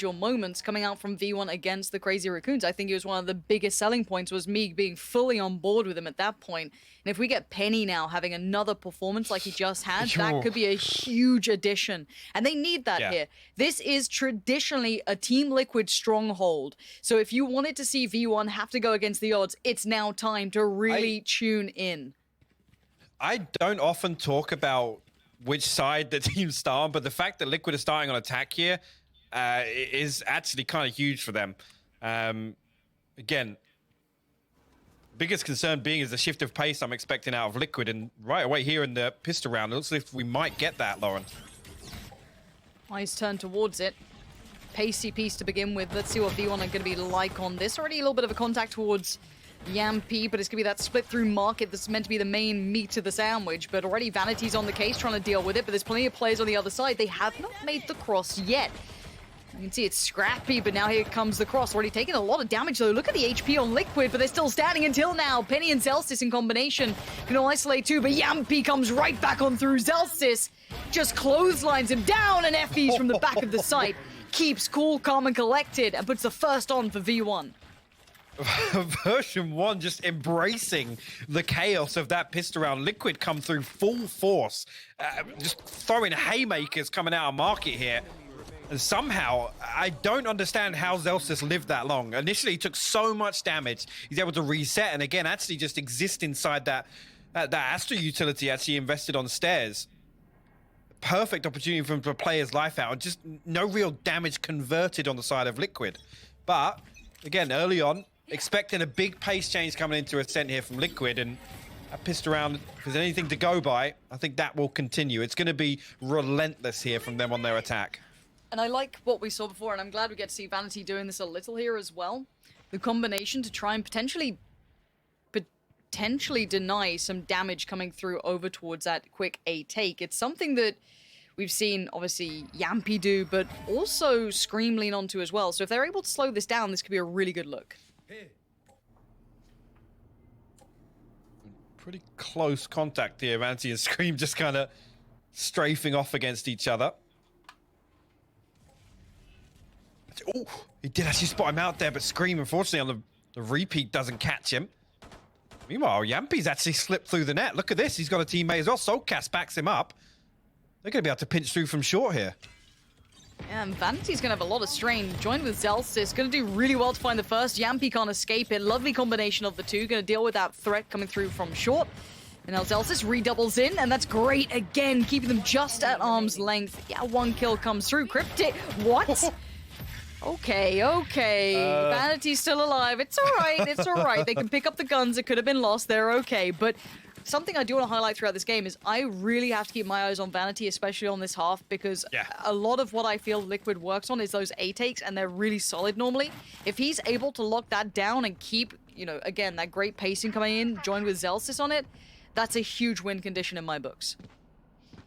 moments coming out from V1 against the Crazy Raccoons. I think it was one of the biggest selling points was me being fully on board with him at that point. And if we get Penny now having another performance like he just had, that could be a huge addition. And they need that here. This is traditionally a Team Liquid stronghold. So if you wanted to see V1 have to go against the odds, it's now time to really tune in. I don't often talk about which side the teams start on, but the fact that Liquid are starting on attack here is actually kind of huge for them. Again, biggest concern being is the shift of pace I'm expecting out of Liquid, and right away here in the pistol round, it looks like we might get that, Lauren. Eyes turn towards it. Pacey piece to begin with. Let's see what V1 are going to be like on this. Already a little bit of a contact towards Yampy, but it's going to be that split through market that's meant to be the main meat of the sandwich. But already Vanity's on the case trying to deal with it, but there's plenty of players on the other side. They have not made the cross yet. You can see it's scrappy, but now here comes the cross. Already taking a lot of damage, though. Look at the HP on Liquid, but they're still standing until now. Penny and Zelstis in combination can isolate too, but Yampy comes right back on through. Zelstis just clotheslines him down, and FEs from the back of the site. Keeps cool, calm, and collected, and puts the first on for V1. Version 1 just embracing the chaos of that pistol round. Liquid come through full force, just throwing haymakers coming out of market here. And somehow, I don't understand how Zelstis lived that long. Initially, he took so much damage. He's able to reset, and again, actually just exist inside that Astra utility actually invested on stairs. Perfect opportunity for him to play his life out, and just no real damage converted on the side of Liquid. But, again, early on, expecting a big pace change coming into Ascent here from Liquid, and I pissed around. If there's anything to go by, I think that will continue. It's going to be relentless here from them on their attack. And I like what we saw before, and I'm glad we get to see Vanity doing this a little here as well. The combination to try and potentially deny some damage coming through over towards that quick A take. It's something that we've seen, obviously, Yampy do, but also Scream lean onto as well. So if they're able to slow this down, this could be a really good look. Pretty close contact here. Vanity and Scream just kind of strafing off against each other. Oh, he did actually spot him out there, but Scream, unfortunately, on the repeat doesn't catch him. Meanwhile, Yampy's actually slipped through the net. Look at this. He's got a teammate as well. Soulcast backs him up. They're going to be able to pinch through from short here. Yeah, and Vanity's going to have a lot of strain. Joined with Zelstis. Going to do really well to find the first. Yampy can't escape it. Lovely combination of the two. Going to deal with that threat coming through from short. And now Zelstis redoubles in, and that's great. Again, keeping them just at arm's length. Yeah, one kill comes through. Cryptic. What? Okay. Vanity's still alive. It's all right. They can pick up the guns. It could have been lost. They're okay. But something I do want to highlight throughout this game is I really have to keep my eyes on Vanity, especially on this half, because a lot of what I feel Liquid works on is those A takes, and they're really solid normally. If he's able to lock that down and keep, again, that great pacing coming in, joined with Zelstis on it, that's a huge win condition in my books.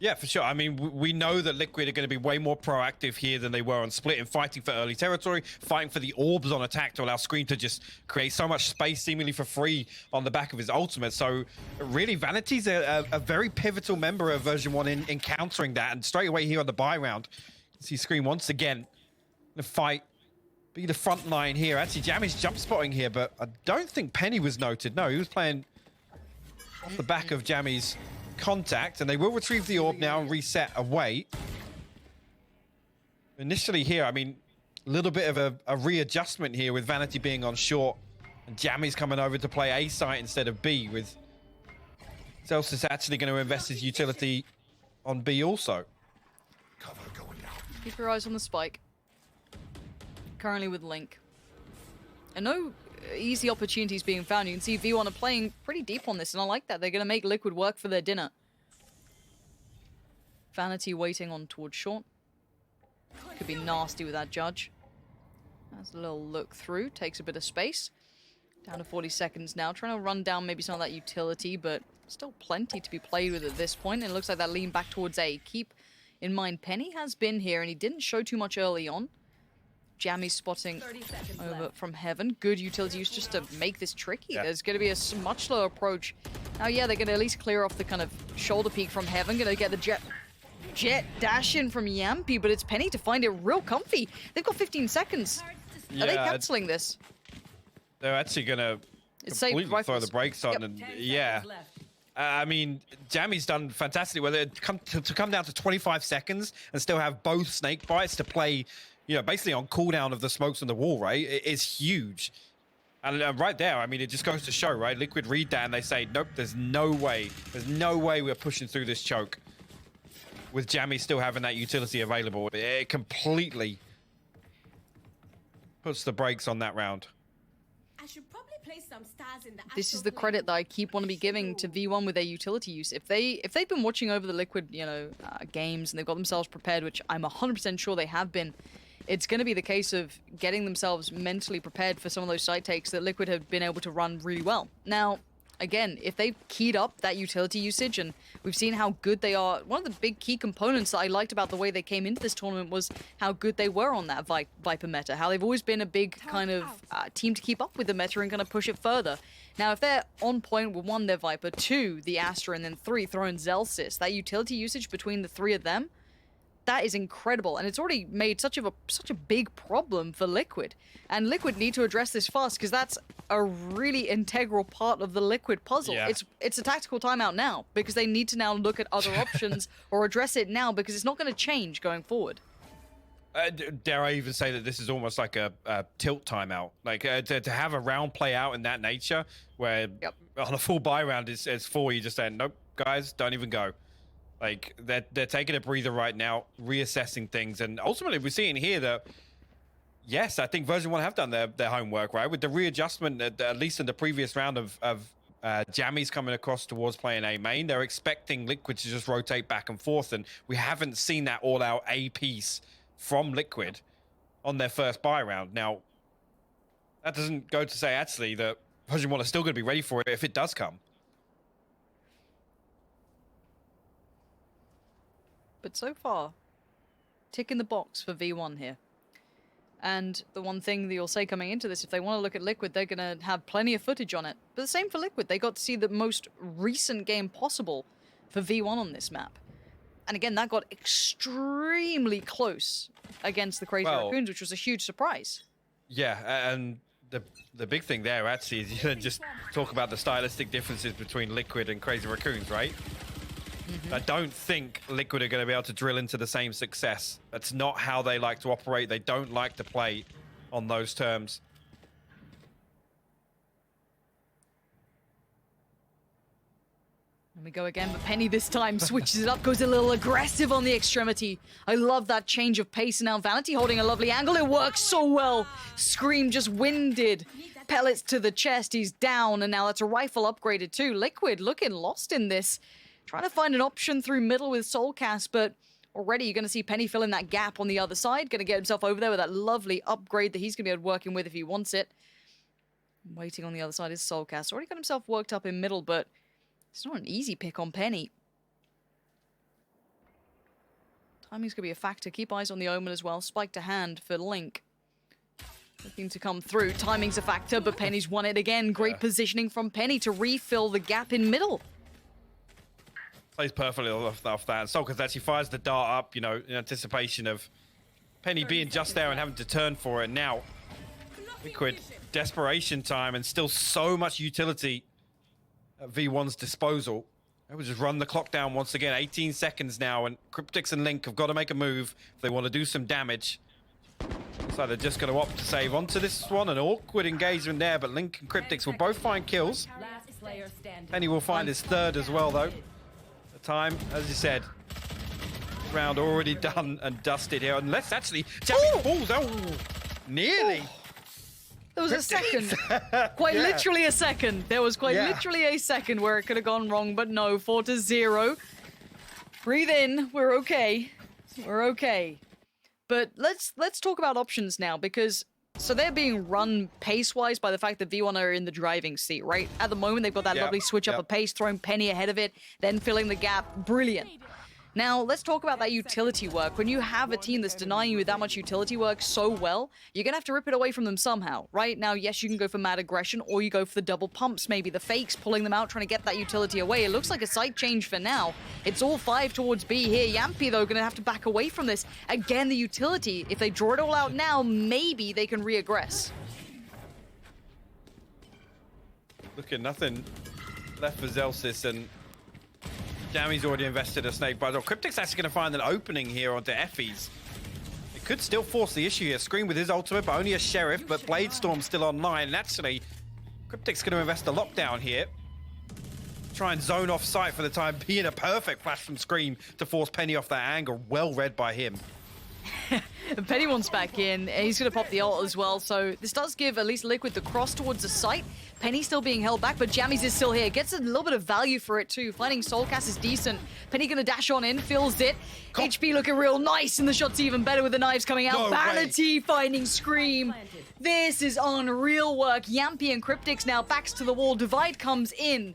Yeah, for sure. I mean, we know that Liquid are going to be way more proactive here than they were on Split in fighting for early territory, fighting for the orbs on attack to allow Scream to just create so much space seemingly for free on the back of his ultimate. So really, Vanity's a very pivotal member of version 1 in countering that. And straight away here on the buy round, you see Scream once again the fight, be the front line here. Actually, Jammy's jump spotting here, but I don't think Penny was noted. No, he was playing off the back of Jammy's contact, and they will retrieve the orb now and reset away. Initially here, I mean, a little bit of a readjustment here with Vanity being on short and Jammy's coming over to play A site instead of B, with Zelstis actually going to invest his utility on B also. Keep your eyes on the spike. Currently with Link. And no easy opportunities being found. You can see V1 are playing pretty deep on this, and I like that. They're going to make Liquid work for their dinner. Vanity waiting on towards short. Could be nasty with that judge. That's a little look through. Takes a bit of space. Down to 40 seconds now. Trying to run down maybe some of that utility, but still plenty to be played with at this point. And it looks like that lean back towards A. Keep in mind, Penny has been here, and he didn't show too much early on. Jammy spotting over from Heaven. Good utility use just to make this tricky. Yeah. There's going to be a much slower approach. Now, yeah, they're going to at least clear off the kind of shoulder peak from Heaven. Going to get the jet jet dash in from Yampy, but it's Penny to find it real comfy. They've got 15 seconds. Are they canceling this? They're actually going to completely throw the brakes on. And yeah. I mean, Jammy's done fantastically with it. To come down to 25 seconds and still have both snake bites to play, you know, basically on cooldown of the smokes on the wall, right? It is huge. And right there, I mean, it just goes to show, right? Liquid read that and they say, nope, there's no way. There's no way we're pushing through this choke. With Jammy still having that utility available, it completely puts the brakes on that round. I should probably place some stars in the This is the credit that I keep wanting to be giving to V1 with their utility use. If they've been watching over the Liquid, you know, games and they've got themselves prepared, which I'm 100% sure they have been, it's going to be the case of getting themselves mentally prepared for some of those side takes that Liquid have been able to run really well. Now, again, if they've keyed up that utility usage, and we've seen how good they are, one of the big key components that I liked about the way they came into this tournament was how good they were on that Viper meta, how they've always been a big kind of team to keep up with the meta and kind of push it further. Now, if they're on point with 1, their Viper, 2, the Astra, and then 3, throwing Zellsis, that utility usage between the 3 of them, that is incredible, and it's already made such a big problem for Liquid. And Liquid need to address this fast because that's a really integral part of the Liquid puzzle. Yeah. It's a tactical timeout now because they need to now look at other options or address it now because it's not going to change going forward. Dare I even say that this is almost like a tilt timeout? Like to have a round play out in that nature where on a full buy round it's 4, you just say, nope, guys, don't even go. Like, they're taking a breather right now, reassessing things, and ultimately we're seeing here that, yes, I think version 1 have done their homework, right? With the readjustment, at least in the previous round of Jammies coming across towards playing A main, they're expecting Liquid to just rotate back and forth, and we haven't seen that all-out A piece from Liquid on their first buy round. Now, that doesn't go to say, actually, that version 1 is still going to be ready for it if it does come. But so far, tick in the box for V1 here. And the one thing that you'll say coming into this, if they want to look at Liquid, they're going to have plenty of footage on it. But the same for Liquid. They got to see the most recent game possible for V1 on this map. And again, that got extremely close against the Crazy Raccoons, which was a huge surprise. Yeah, and the big thing there, actually, is you just talk about the stylistic differences between Liquid and Crazy Raccoons, right? I don't think Liquid are going to be able to drill into the same success. That's not how they like to operate. They don't like to play on those terms. And we go again, but Penny this time switches it up, goes a little aggressive on the extremity. I love that change of pace. And now Vanity holding a lovely angle. It works so well. Scream just winded. Pellets to the chest. He's down, and now that's a rifle upgraded too. Liquid looking lost in this. Trying to find an option through middle with Soulcast, but already you're going to see Penny fill in that gap on the other side. Going to get himself over there with that lovely upgrade that he's going to be working with if he wants it. Waiting on the other side is Soulcast. Already got himself worked up in middle, but it's not an easy pick on Penny. Timing's going to be a factor. Keep eyes on the Omen as well. Spike to hand for Link. Looking to come through. Timing's a factor, but Penny's won it again. Great positioning from Penny to refill the gap in middle. Plays perfectly off that. And Soulcast actually fires the dart up, you know, in anticipation of Penny being just there and having to turn for it. Now, Liquid, desperation time, and still so much utility at V1's disposal. They will just run the clock down once again. 18 seconds now, and Cryptix and Link have got to make a move if they want to do some damage. So they're just going to opt to save onto this one. An awkward engagement there, but Link and Cryptix will both find kills. Penny will find his third as well, though. The time, as you said, round already done and dusted here. And let's actually... Falls. Oh, nearly. There was a second. Quite literally a second. There was quite literally a second where it could have gone wrong, but no. 4-0. Breathe in. We're okay. We're okay. But let's talk about options now, because so they're being run pace-wise by the fact that V1 are in the driving seat, right? At the moment, they've got that lovely switch up of pace, throwing Penny ahead of it, then filling the gap. Brilliant. Now, let's talk about that utility work. When you have a team that's denying you that much utility work so well, you're going to have to rip it away from them somehow. Right now, yes, you can go for mad aggression, or you go for the double pumps, maybe the fakes, pulling them out, trying to get that utility away. It looks like a site change for now. It's all 5 towards B here. Yampy, though, going to have to back away from this. Again, the utility, if they draw it all out now, maybe they can re-aggress. Look at nothing left for Zelsis, and Jammy's already invested a snake bite. Cryptic's actually going to find an opening here onto Effie's. It could still force the issue here. Scream with his ultimate, but only a Sheriff, but Bladestorm's still online. And actually, Cryptic's going to invest a lockdown here. Try and zone off sight for the time being. A perfect flash from Scream to force Penny off that angle. Well read by him. Penny wants back in. He's going to pop the ult as well. So this does give at least Liquid the cross towards the site. Penny still being held back, but Jammies is still here. Gets a little bit of value for it too. Finding Soulcast is decent. Penny going to dash on in, fills it. HP looking real nice, and the shot's even better with the knives coming out. No Vanity finding Scream. This is unreal work. Yampy and Cryptics now backs to the wall. Divide comes in.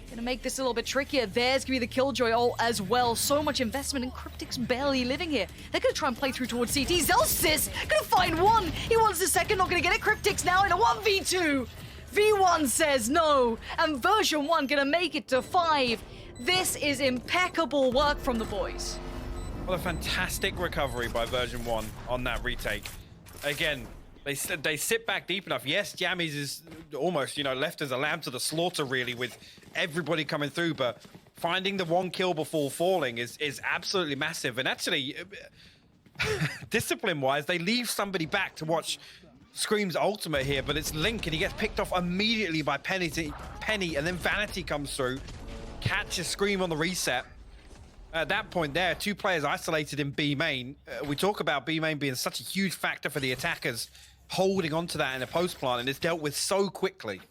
Gonna make this a little bit trickier. There's gonna be the Killjoy ult as well. So much investment, and Cryptic's barely living here. They're gonna try and play through towards CT. Zelsis gonna find one. He wants the second, not gonna get it. Cryptic's now in a 1v2. V1 says no, and version 1 gonna make it to 5. This is impeccable work from the boys. What a fantastic recovery by version 1 on that retake. Again, they sit back deep enough. Yes, Jammies is almost, left as a lamb to the slaughter, really, with everybody coming through, but finding the 1 kill before falling is absolutely massive. And actually, discipline-wise, they leave somebody back to watch Scream's ultimate here, but it's Link, and he gets picked off immediately by Penny, and then Vanity comes through, catches Scream on the reset. At that point there, 2 players isolated in B main. We talk about B main being such a huge factor for the attackers, holding onto that in a post plant, and it's dealt with so quickly.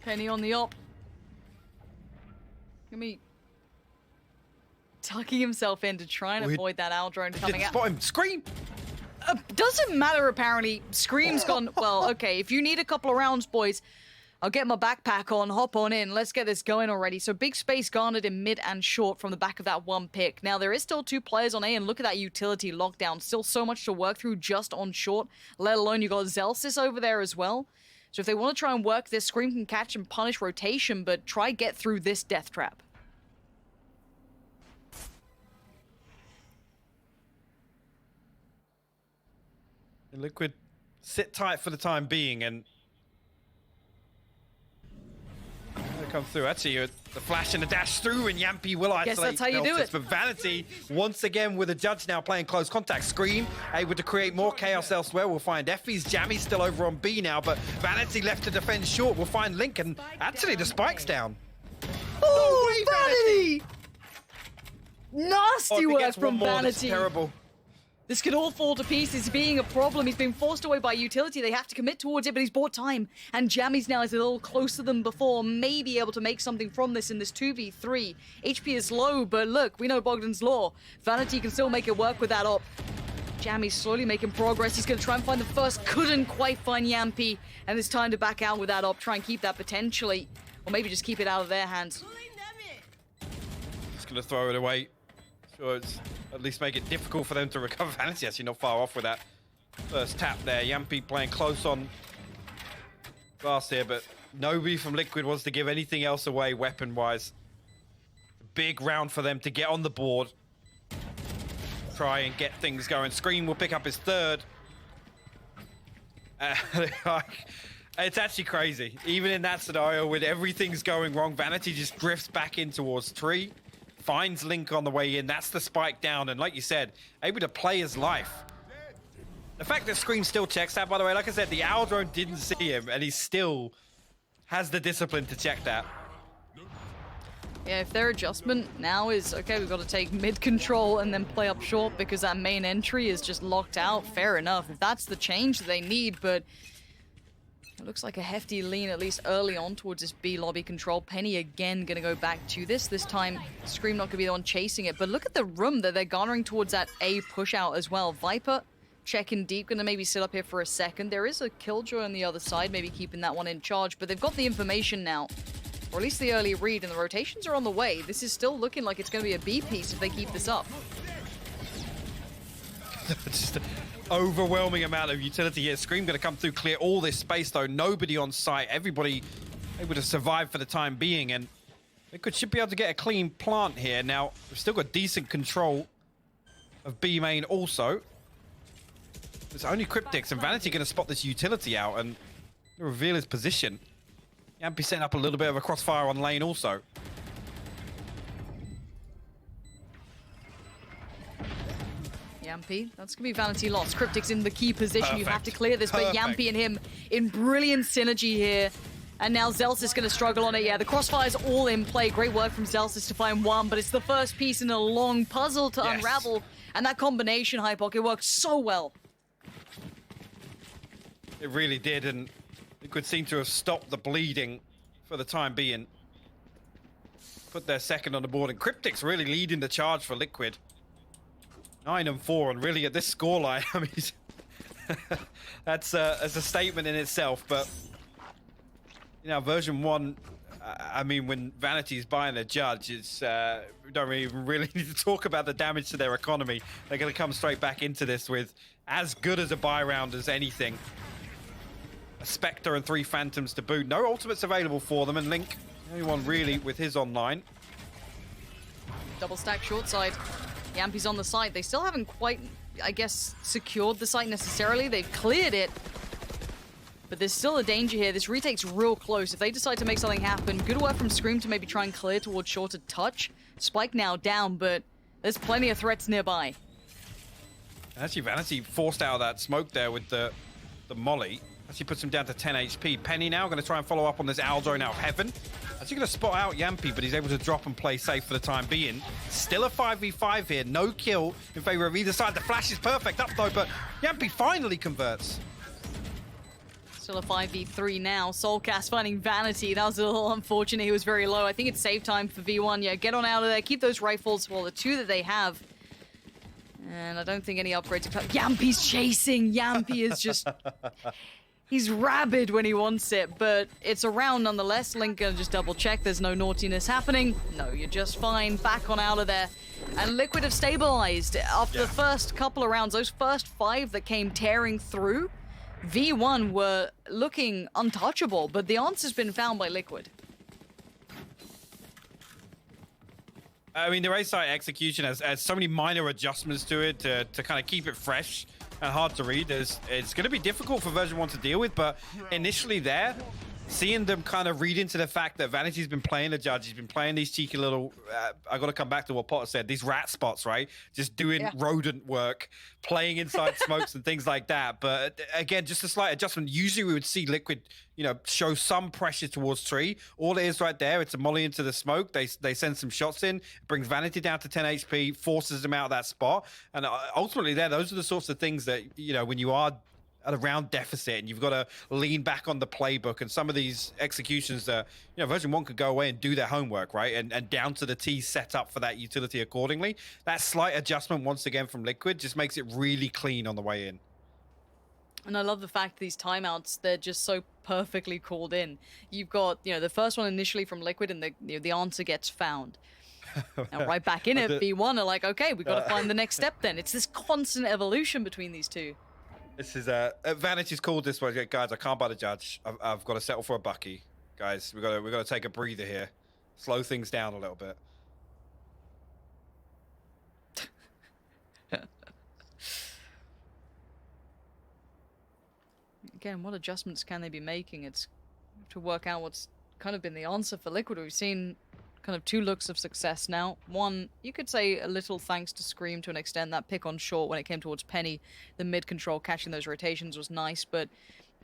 Penny on the op. Gonna be tucking himself in to try and avoid that owl drone coming out. Spot him. Scream! Doesn't matter, apparently. Scream's gone. Well, okay, if you need a couple of rounds, boys, I'll get my backpack on, hop on in. Let's get this going already. So big space garnered in mid and short from the back of that 1 pick. Now, there is still 2 players on A, and look at that utility lockdown. Still so much to work through just on short, let alone you got Zelsis over there as well. So if they want to try and work this, Scream can catch and punish rotation, but try get through this death trap. Liquid sit tight for the time being, and they come through. Actually, the flash and the dash through, and Yampy will isolate. Guess that's how you do it. But Vanity, once again, with a judge now playing close contact. Scream able to create more chaos elsewhere. We'll find Effie's. Jammy's still over on B now, but Vanity left to defend short. We'll find Link, and actually the spike's down. Oh, Vanity! Nasty If he work gets one from more, that's Vanity. terrible. This could all fall to pieces, being a problem. He's been forced away by utility. They have to commit towards it, but he's bought time. And Jammies now is a little closer than before, maybe able to make something from this in this 2v3. HP is low, but look, we know Bogdan's law. Vanity can still make it work with that op. Jammy's slowly making progress. He's going to try and find the first. Couldn't quite find Yampy. And it's time to back out with that op. Try and keep that potentially. Or maybe just keep it out of their hands. Just going to throw it away. Sure, it's at least make it difficult for them to recover. Vanity actually not far off with that first tap there. Yampy playing close on glass here, but nobody from Liquid wants to give anything else away weapon-wise. Big round for them to get on the board. Try and get things going. Scream will pick up his 3rd. It's actually crazy. Even in that scenario, with everything's going wrong, Vanity just drifts back in towards 3. Finds Link on the way in. That's the spike down. And like you said, able to play his life. The fact that Scream still checks that, by the way, like I said, the owl drone didn't see him, and he still has the discipline to check that. Yeah, if their adjustment now is, okay, we've got to take mid control and then play up short because that main entry is just locked out, fair enough. If that's the change they need, but it looks like a hefty lean, at least early on, towards this B lobby control. Penny again going to go back to this. This time, Scream not going to be the one chasing it. But look at the room that they're garnering towards that A push out as well. Viper checking deep, going to maybe sit up here for a second. There is a Killjoy on the other side, maybe keeping that one in charge. But they've got the information now. Or at least the early read, and the rotations are on the way. This is still looking like it's going to be a B piece if they keep this up. Just an overwhelming amount of utility here. Scream going to come through, clear all this space, though. Nobody on site. Everybody able to survive for the time being, and Liquid should be able to get a clean plant here. Now, we've still got decent control of B main also. It's only Cryptics, and Vanity going to spot this utility out and reveal his position. Yampy setting up a little bit of a crossfire on lane also. Yampy, that's going to be Vanity lost. Cryptic's in the key position. Perfect. You have to clear this, but Yampy and him in brilliant synergy here. And now Zelsis going to struggle on it. Yeah, the crossfire's all in play. Great work from Zelsis to find one, but it's the first piece in a long puzzle to unravel. And that combination, Hypok, it worked so well. It really did, and Liquid seem to have stopped the bleeding for the time being. Put their second on the board, and Cryptic's really leading the charge for Liquid. 9-4, and really at this scoreline, I mean, that's a statement in itself. But you know, version 1, I mean, when Vanity's buying a judge, it's we don't even really need to talk about the damage to their economy. They're going to come straight back into this with as good as a buy round as anything. A Spectre and 3 Phantoms to boot. No ultimates available for them, and Link, the only one really with his online. Double stack short side. Yampy's on the site. They still haven't quite, I guess, secured the site necessarily. They've cleared it. But there's still a danger here. This retake's real close. If they decide to make something happen, good work from Scream to maybe try and clear towards shorter touch. Spike now down, but there's plenty of threats nearby. Actually, Vanity forced out of that smoke there with the molly. Actually puts him down to 10 HP. Penny now going to try and follow up on this owl drone out of heaven. Actually going to spot out Yampy, but he's able to drop and play safe for the time being. Still a 5v5 here. No kill in favor of either side. The flash is perfect up though, but Yampy finally converts. Still a 5v3 now. Soulcast finding Vanity. That was a little unfortunate. He was very low. I think it's save time for V1. Yeah, get on out of there. Keep those rifles. Well, the 2 that they have. And I don't think any upgrades are coming. Yampy's chasing. Yampy is just... He's rabid when he wants it, but it's a round nonetheless. Link gonna just double check. There's no naughtiness happening. No, you're just fine. Back on out of there. And Liquid have stabilized. After the first couple of rounds, those first 5 that came tearing through, V1 were looking untouchable, but the answer's been found by Liquid. I mean, the race site execution has so many minor adjustments to it to kind of keep it fresh and hard to read. It's going to be difficult for version 1 to deal with, but initially there, seeing them kind of read into the fact that Vanity's been playing the judge, he's been playing these cheeky little, I got to come back to what Potter said, these rat spots, right? Just doing rodent work, playing inside smokes and things like that. But again, just a slight adjustment. Usually we would see Liquid, you know, show some pressure towards tree. All it is right there, it's a molly into the smoke. They send some shots in, brings Vanity down to 10 HP, forces them out of that spot. And ultimately there, those are the sorts of things that, you know, when you are at a round deficit and you've got to lean back on the playbook, and some of these executions that, you know, version 1 could go away and do their homework, right? And down to the T set up for that utility accordingly. That slight adjustment once again from Liquid just makes it really clean on the way in. And I love the fact these timeouts, they're just so perfectly called in. You've got, you know, the first one initially from Liquid, and the answer gets found. And right back in it, V1 are like, okay, we've got to find the next step then. It's this constant evolution between these two. This is Vanity's called this one, guys. I can't buy the judge. I've got to settle for a bucky, guys. We got to take a breather here, slow things down a little bit. Again, what adjustments can they be making? It's to work out what's kind of been the answer for Liquid. We've seen kind of 2 looks of success now. One, you could say a little thanks to Scream to an extent. That pick on short when it came towards Penny, the mid control catching those rotations was nice, but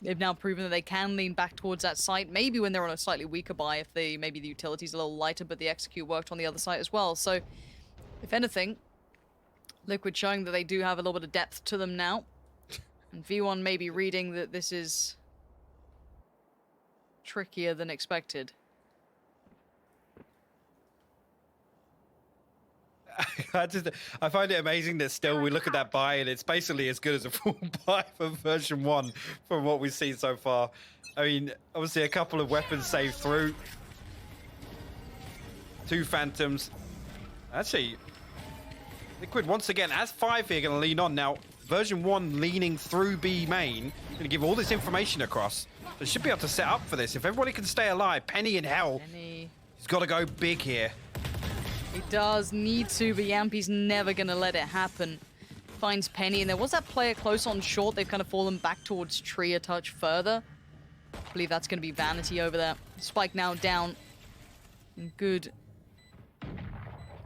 they've now proven that they can lean back towards that site, maybe when they're on a slightly weaker buy, if maybe the utility's a little lighter, but the execute worked on the other side as well. So, if anything, Liquid showing that they do have a little bit of depth to them now. And V1 may be reading that this is trickier than expected. I find it amazing that still we look at that buy and it's basically as good as a full buy for version 1 from what we've seen so far. I mean, obviously a couple of weapons saved through. 2 Phantoms. Actually, Liquid once again, as 5 here, going to lean on. Now, version 1 leaning through B main, going to give all this information across. They should be able to set up for this. If everybody can stay alive, Penny in hell. Penny. He's got to go big here. He does need to, but Yampy's never going to let it happen. Finds Penny, and there was that player close on short. They've kind of fallen back towards Tree a touch further. I believe that's going to be Vanity over there. Spike now down. Good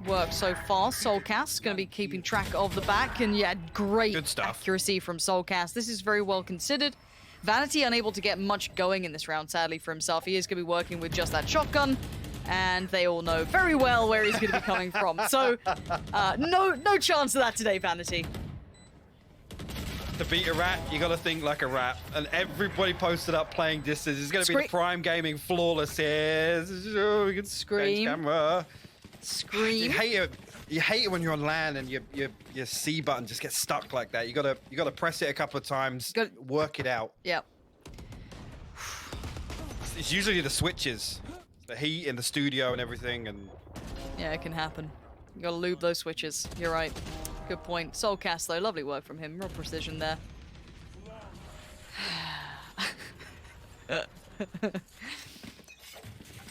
work so far. Soulcast going to be keeping track of the back, and yeah, great Good stuff. Accuracy from Soulcast. This is very well considered. Vanity unable to get much going in this round, sadly, for himself. He is going to be working with just that shotgun, and they all know very well where he's going to be coming from. So, no chance of that today, Vanity. To beat a rat, you got to think like a rat. And everybody posted up playing distance. It's going to be the Prime Gaming flawless here. Oh, we can Scream. Camera. Scream. You hate it. You hate it when you're on LAN and your C button just gets stuck like that. You gotta press it a couple of times, work it out. Yep. It's usually the switches, the heat in the studio and everything, and Yeah, it can happen. You gotta lube those switches. You're right. Good point. Soulcast though, lovely work from him. Real precision there.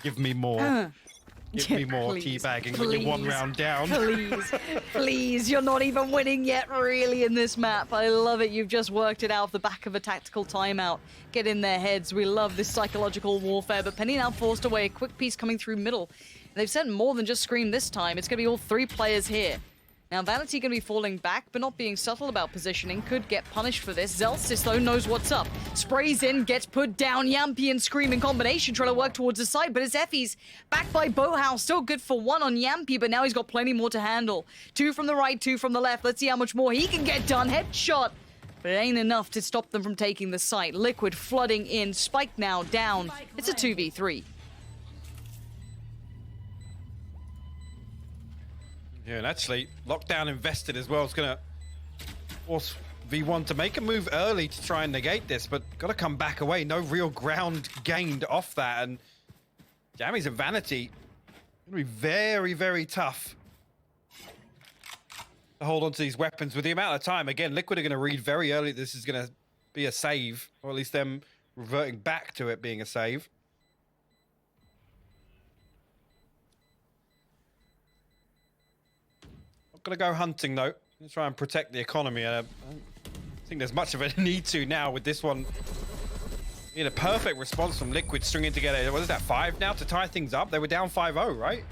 give me more. Give me more Please, teabagging when you're 1 round down. Please, please, you're not even winning yet, really, in this map. I love it. You've just worked it out off the back of a tactical timeout. Get in their heads. We love this psychological warfare, but Penny now forced away. A quick piece coming through middle. They've sent more than just Scream this time. It's going to be all 3 players here. Now, Vanity going to be falling back, but not being subtle about positioning. Could get punished for this. Zellsis, though, knows what's up. Sprays in, gets put down. Yampy and Scream in combination, trying to work towards the side, but it's Effie's back by Boathouse. Still good for 1 on Yampy, but now he's got plenty more to handle. 2 from the right, 2 from the left. Let's see how much more he can get done. Headshot. But it ain't enough to stop them from taking the site. Liquid flooding in. Spike now down. It's a 2v3. Yeah, and actually, Lockdown invested as well. It's going to force V1 to make a move early to try and negate this, but got to come back away. No real ground gained off that, and Jammy's and Vanity going to be very, very tough to hold on to these weapons with the amount of time. Again, Liquid are going to read very early this is going to be a save, or at least them reverting back to it being a save. Gonna go hunting though. Let's try and protect the economy. I don't think there's much of a need to now with this one. In a perfect response from Liquid stringing together. What is that, 5 now to tie things up? They were down 5-0, right?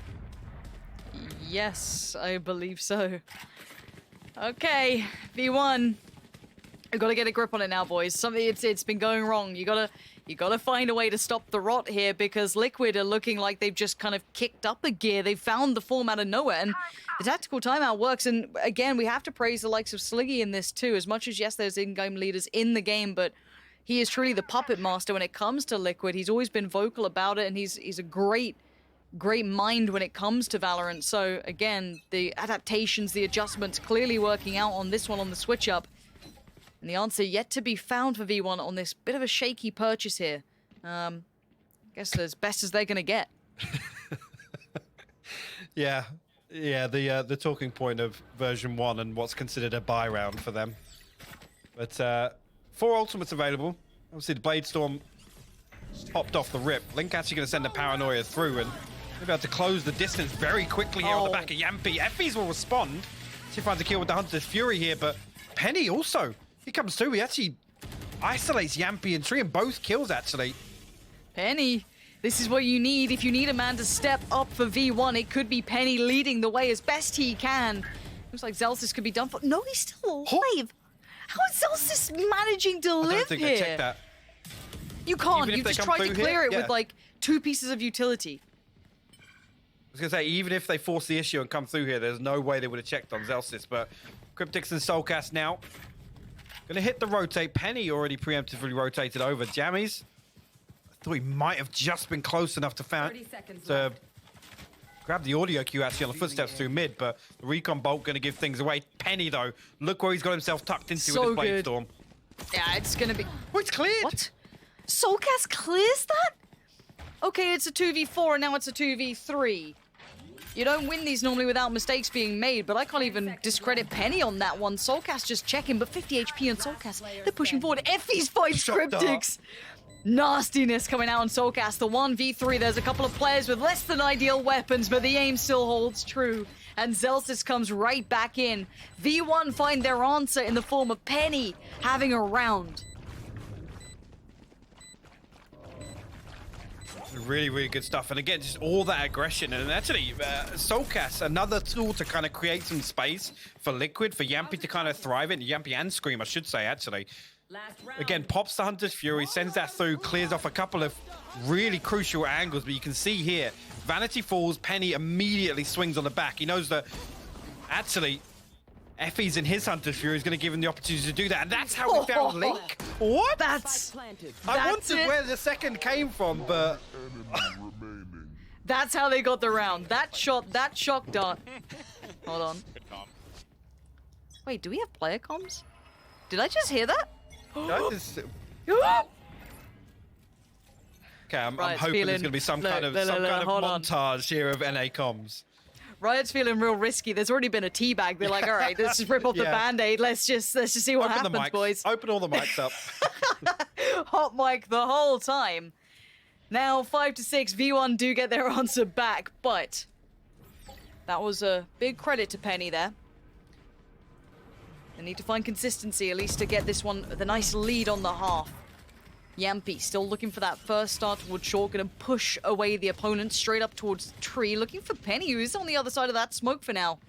Yes, I believe so. Okay, V1. We've got to get a grip on it now, boys. It's been going wrong. You gotta find a way to stop the rot here, because Liquid are looking like they've just kind of kicked up a gear. They've found the form out of nowhere, and the tactical timeout works. And again, we have to praise the likes of Sliggy in this too. As much as, yes, there's in-game leaders in the game, but he is truly the puppet master when it comes to Liquid. He's always been vocal about it, and he's a great mind when it comes to Valorant. So again, the adaptations, the adjustments clearly working out on this one on the switch up. And the answer yet to be found for V1 on this bit of a shaky purchase here. Guess as best as they're going to get. Yeah, the talking point of version 1 and what's considered a buy round for them. But 4 ultimates available. Obviously, the Blade Storm popped off the rip. Link actually going to send the Paranoia through, and they'll be able to close the distance very quickly here on the back of Yampy. Effie's will respond. See if he finds a kill with the Hunter's Fury here, but Penny also. He comes through. He actually isolates Yampy and Tree, and both kills, actually. Penny, this is what you need. If you need a man to step up for V1, it could be Penny leading the way as best he can. Looks like Zellsis could be done for. No, he's still alive. How is Zellsis managing to live here? I don't think they checked that. You can't. You just tried to clear it with like 2 pieces of utility. I was going to say, even if they force the issue and come through here, there's no way they would have checked on Zellsis. But Cryptix and Soulcast now. Gonna hit the rotate. Penny already preemptively rotated over. Jammies. I thought he might have just been close enough to grab the audio cue actually on the footsteps through mid, but the recon bolt gonna give things away. Penny though, look where he's got himself tucked into with his Blade Storm. Yeah, it's gonna be. Oh, it's cleared. What? Soulcast clears that? Okay, it's a 2v4 and now it's a 2v3. You don't win these normally without mistakes being made, but I can't even discredit Penny on that one. Soulcast just checking, but 50 HP on Soulcast. They're pushing forward. Effie's fights Cryptics. Nastiness coming out on Soulcast. The 1v3, there's a couple of players with less than ideal weapons, but the aim still holds true. And Zelsis comes right back in. V1 find their answer in the form of Penny having a round. Really, really good stuff. And again, just all that aggression. And actually, Soulcast, another tool to kind of create some space for Liquid, for Yampy to kind of thrive in. Yampy and Scream, I should say, actually. Again, pops the Hunter's Fury, sends that through, clears off a couple of really crucial angles. But you can see here, Vanity falls, Penny immediately swings on the back. He knows that, actually, Effie's in his Hunter's Fury is going to give him the opportunity to do that. And that's how we found Link. What? I wondered where the second came from, but... That's how they got the round. That shot, that shock dart. Hold on. Wait, do we have player comms? Did I just hear that? Okay, I'm hoping there's going to be some kind of montage here of NA comms. Riot's feeling real risky. There's already been a teabag. They're like, all right, let's just rip off the band-aid. Let's just see what happens, boys. Open all the mics up. Hot mic the whole time. Now 5-6, V1 do get their answer back, but that was a big credit to Penny there. They need to find consistency, at least to get this one the nice lead on the half. Yampy still looking for that first start towards short, gonna push away the opponent straight up towards tree, looking for Penny, who's on the other side of that smoke for now.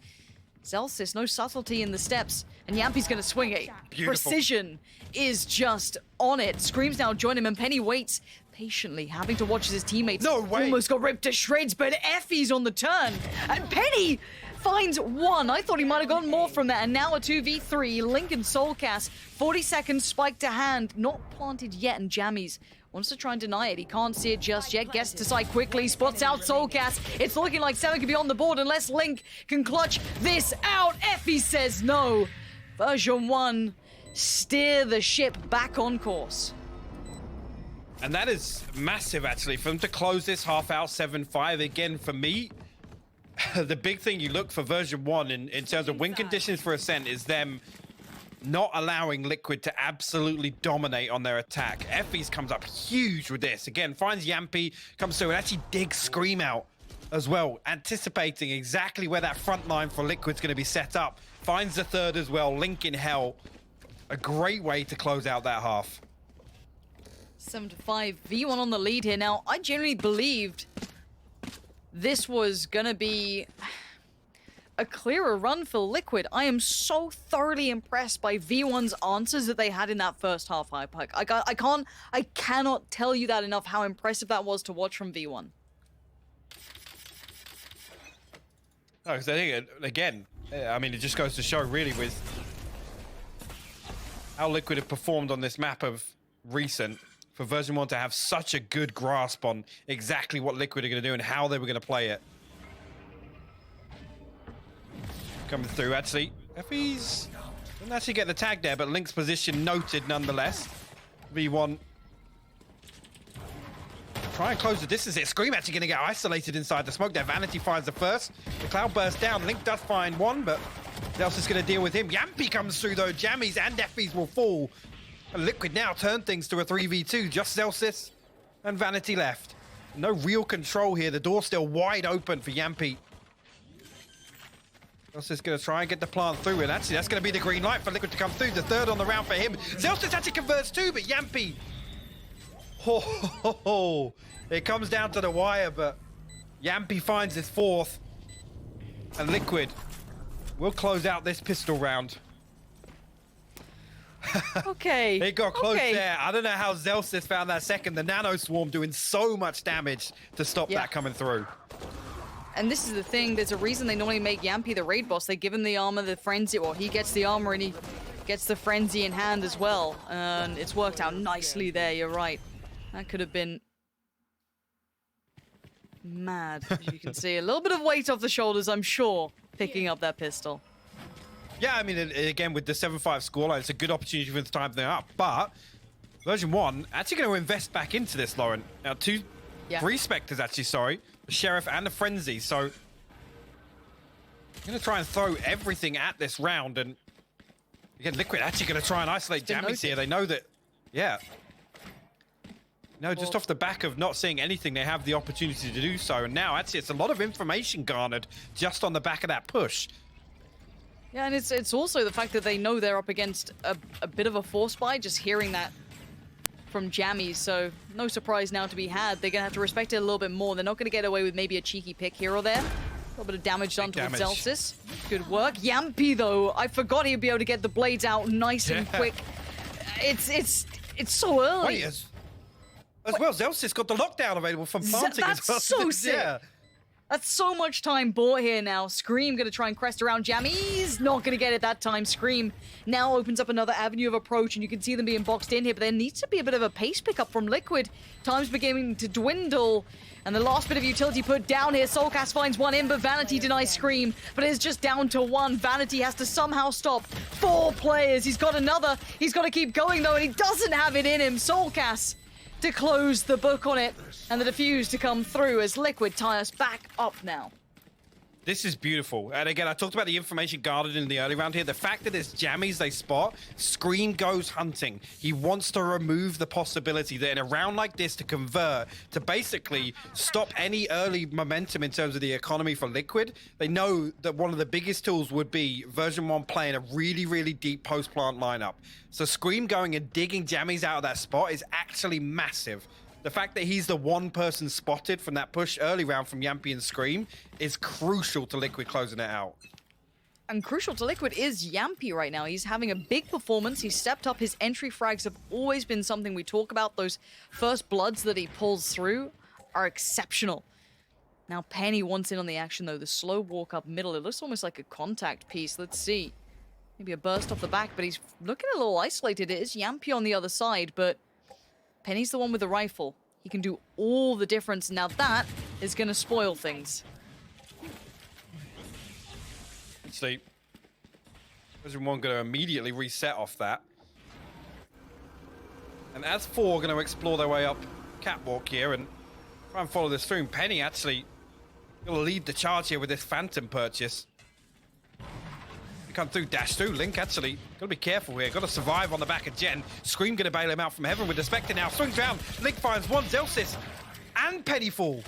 Zelsis, no subtlety in the steps, and Yampy's gonna swing it. Beautiful. Precision is just on it. Screams now join him, and Penny waits patiently, having to watch as his teammates almost got ripped to shreds, but Effie's on the turn, and Penny finds one. I thought he might have gotten more from that, and now a 2v3. Lincoln Soulcast, 40 seconds, spike to hand, not planted yet, and Jammies wants to try and deny it. He can't see it just yet, gets to side quickly, spots out Soulcast. It's looking like 7 could be on the board unless Link can clutch this out. Effie says no. Version 1 steer the ship back on course. And that is massive, actually, for them to close this half out 7-5. Again, for me, the big thing you look for version 1 in terms of win conditions for Ascent is them not allowing Liquid to absolutely dominate on their attack. Effie's comes up huge with this. Again, finds Yampy, comes through and actually digs Scream out as well, anticipating exactly where that front line for Liquid's going to be set up. Finds the third as well, Link in hell. A great way to close out that half. 7-5, V1 on the lead here. Now, I genuinely believed this was gonna be a clearer run for Liquid. I am so thoroughly impressed by V1's answers that they had in that first half high pike. I cannot tell you that enough, how impressive that was to watch from V1. No, because I think, again, I mean, it just goes to show really with how Liquid have performed on this map of recent, for version 1 to have such a good grasp on exactly what Liquid are going to do and how they were going to play it. Coming through, actually. Effie's didn't actually get the tag there, but Link's position noted nonetheless. V1 try and close the distance here. Scream actually going to get isolated inside the smoke there. Vanity finds the first. The cloud bursts down. Link does find one, but Zelsis is going to deal with him. Yampy comes through though. Jammies and Effie's will fall. And Liquid now turn things to a 3v2. Just Zelsis and Vanity left. No real control here. The door's still wide open for Yampy. Zelsis going to try and get the plant through. And actually, that's going to be the green light for Liquid to come through. The third on the round for him. Zelsis actually converts too, but Yampy. Oh, it comes down to the wire, but Yampy finds his fourth. And Liquid will close out this pistol round. Okay. It got close there. I don't know how Zelsis found that second. The Nano Swarm doing so much damage to stop that coming through. And this is the thing. There's a reason they normally make Yampy the raid boss. They give him the armor, the frenzy. Well, he gets the armor and he gets the frenzy in hand as well. And it's worked out nicely there. You're right. That could have been mad. As you can see, a little bit of weight off the shoulders, I'm sure, picking up that pistol. Yeah, I mean, again, with the 7-5 scoreline, it's a good opportunity for them to time them up. But version 1 actually going to invest back into this, Lauren. Now, three Spectres, actually, sorry. The Sheriff and the Frenzy. So Gonna try and throw everything at this round, and again, Liquid actually gonna try and isolate Jammies here. They know that, yeah. No, just off the back of not seeing anything, they have the opportunity to do so. And now, actually, it's a lot of information garnered just on the back of that push. Yeah, and it's also the fact that they know they're up against a bit of a force buy, just hearing that from Jammies, so no surprise now to be had. They're gonna have to respect it a little bit more. They're not gonna get away with maybe a cheeky pick here or there. A little bit of damage done to Zelsis. Good work. Yampy, though, I forgot he'd be able to get the blades out nice and quick. It's so early. Wait, as well, Zelsis got the lockdown available from planting as well. That's so sick. Yeah. That's so much time bought here now. Scream gonna try and crest around Jammies. Not gonna get it that time. Scream now opens up another avenue of approach, and you can see them being boxed in here, but there needs to be a bit of a pace pickup from Liquid. Time's beginning to dwindle, and the last bit of utility put down here. Soulcast finds one in, but Vanity denies Scream, but it's just down to one. Vanity has to somehow stop 4 players. He's got another. He's got to keep going, though, and he doesn't have it in him. Soulcast to close the book on it, and the defuse to come through as Liquid tie us back up now. This is beautiful. And again, I talked about the information guarded in the early round here. The fact that it's Jammies they spot, Scream goes hunting. He wants to remove the possibility that in a round like this to convert, to basically stop any early momentum in terms of the economy for Liquid. They know that one of the biggest tools would be version 1 playing a really, really deep post-plant lineup. So Scream going and digging Jammies out of that spot is actually massive. The fact that he's the one person spotted from that push early round from Yampy and Scream is crucial to Liquid closing it out. And crucial to Liquid is Yampy right now. He's having a big performance. He's stepped up. His entry frags have always been something we talk about. Those first bloods that he pulls through are exceptional. Now Penny wants in on the action, though. The slow walk up middle. It looks almost like a contact piece. Let's see. Maybe a burst off the back, but he's looking a little isolated. It is Yampy on the other side, but Penny's the one with the rifle. He can do all the difference. Now that is going to spoil things. See, Version 1 going to immediately reset off that. And as 4 going to explore their way up catwalk here and try and follow this through. And Penny actually going to lead the charge here with this Phantom purchase. Come through, dash through. Link actually got to be careful here. Got to survive on the back of Jen. Scream going to bail him out from heaven with the Spectre now. Swings around. Link finds one. Zelsis and Penny fall.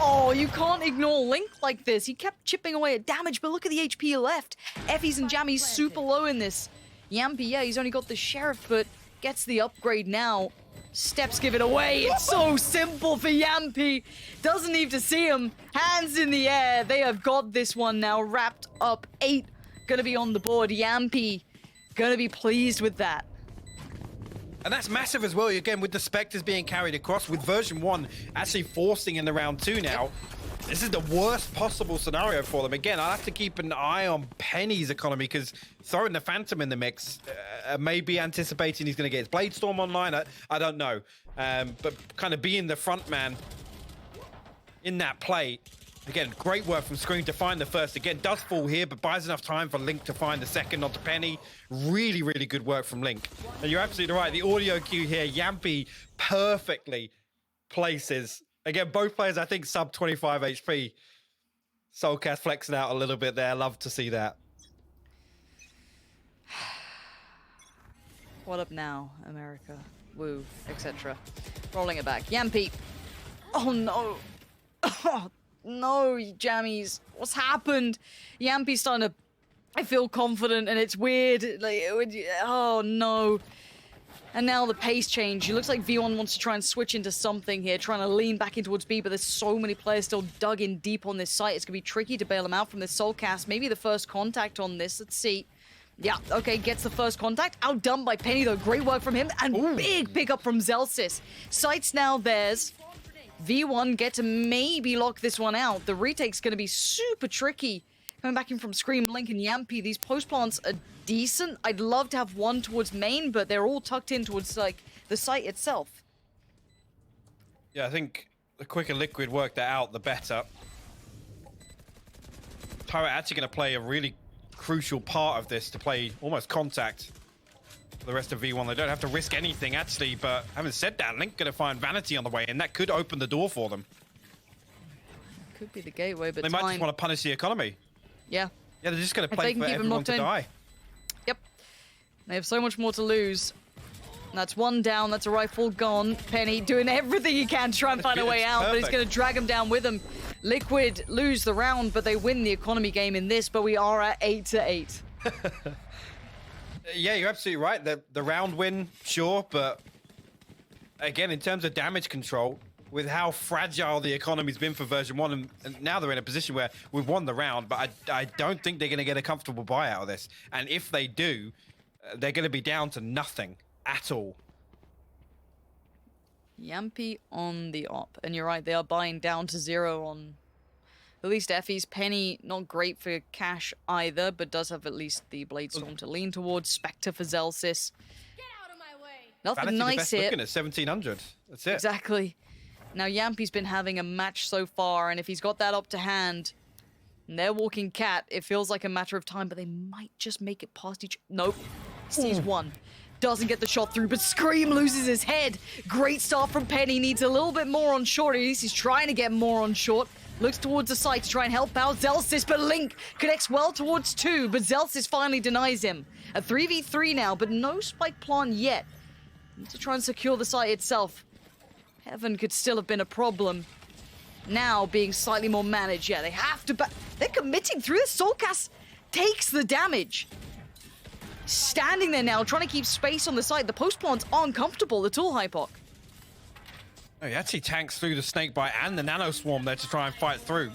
Oh, you can't ignore Link like this. He kept chipping away at damage, but look at the HP left. Effie's and Jammies super low in this. Yampy, yeah, he's only got the Sheriff, but gets the upgrade now. Steps give it away. It's so simple for Yampy. Doesn't need to see him. Hands in the air. They have got this one now wrapped up. 8 gonna be on the board. Yampy gonna be pleased with that. And that's massive as well, again, with the Spectres being carried across, with version 1 actually forcing in the round 2 now. This is the worst possible scenario for them. Again, I'll have to keep an eye on Penny's economy, because throwing the Phantom in the mix, maybe anticipating he's going to get his Blade Storm online, I don't know. But kind of being the front man in that play. Again, great work from Scream to find the first. Again, does fall here, but buys enough time for Link to find the second onto Penny. Really, really good work from Link. And you're absolutely right. The audio cue here, Yampy perfectly places. Again, both players, I think, sub 25 HP. Soulcast flexing out a little bit there. Love to see that. What up now, America? Woo, etc. Rolling it back. Yampy. Oh, no. Oh, no, Jammies. What's happened? Yampy's starting to... I feel confident, and it's weird. Like, oh, no. And now the pace change. It looks like V1 wants to try and switch into something here, trying to lean back in towards B, but there's so many players still dug in deep on this site. It's going to be tricky to bail them out from this Soulcast. Maybe the first contact on this. Let's see. Yeah, okay, gets the first contact. Outdone by Penny, though. Great work from him. And big pickup from Zelsis. Site's now theirs. V1 get to maybe lock this one out. The retake's going to be super tricky. Coming back in from Scream, Link, and Yampy, these post plants are decent. I'd love to have one towards main, but they're all tucked in towards, like, the site itself. Yeah, I think the quicker Liquid work that out, the better. Turret actually going to play a really crucial part of this to play almost contact for the rest of V1. They don't have to risk anything, actually, but having said that, Link going to find Vanity on the way, and that could open the door for them. Could be the gateway, but they might just want to punish the economy. Yeah, Yeah, they're just going to If play they can for keep him everyone locked to in. die. Yep. They have so much more to lose. That's one down. That's a rifle gone. Penny doing everything he can to try and find a way It's out, but he's perfect. going to drag him down with him. Liquid lose the round, but they win the economy game in this, but we are at 8-8. Yeah, you're absolutely right. The round win, sure, but again, in terms of damage control, with how fragile the economy's been for version 1, and now they're in a position where we've won the round, but I don't think they're going to get a comfortable buy out of this. And if they do, they're going to be down to nothing at all. Yampy on the op. And you're right, they are buying down to 0 on at least Effie's. Penny, not great for cash either, but does have at least the Bladestorm to lean towards. Spectre for Zelsis. Get out of my way. Nothing Vanity the nice best here. looking at 1700. That's it. Exactly. Now Yampy's been having a match so far, and if he's got that up to hand, and they're walking cat, it feels like a matter of time, but they might just make it past each... Nope. Sees one. Doesn't get the shot through, but Scream loses his head. Great start from Penny. Needs a little bit more on short. At least he's trying to get more on short. Looks towards the side to try and help out Zelsis, but Link connects well towards 2, but Zelsis finally denies him. A 3v3 now, but no spike plant yet. Need to try and secure the site itself. Heaven could still have been a problem. Now being slightly more managed. Yeah, they have to they're committing through this. Soulcast takes the damage. Standing there now, trying to keep space on the side. The post plants are uncomfortable. The tool Hypoc. Oh, he actually tanks through the Snakebite and the Nano Swarm there to try and fight through.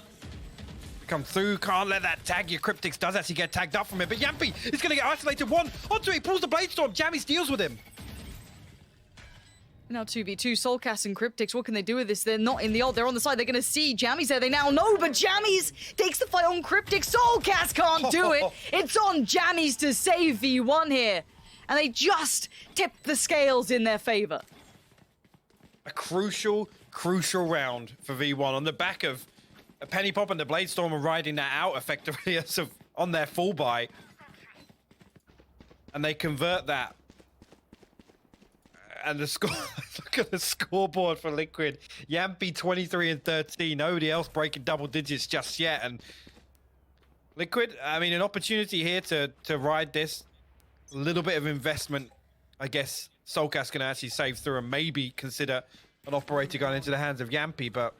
Come through, can't let that tag. Your Cryptix does actually get tagged up from it, but Yampy is going to get isolated. One onto it, he pulls the Bladestorm. Jammies deals with him. Now 2v2, Soulcast and Cryptix, what can they do with this? They're not in the ult, they're on the side, they're gonna see Jammies there, they now know, but Jammies takes the fight on Cryptix. Soulcast can't do it. It's on Jammies to save V1 here. And they just tip the scales in their favor. A crucial round for V1 on the back of a Penny Pop and the Bladestorm are riding that out effectively as of on their full buy. And they convert that. And the score, look at the scoreboard for Liquid. Yampy 23 and 13. Nobody else breaking double digits just yet. And Liquid, I mean, an opportunity here to ride this. A little bit of investment, I guess Soulcast can actually save through and maybe consider an operator going into the hands of Yampy. But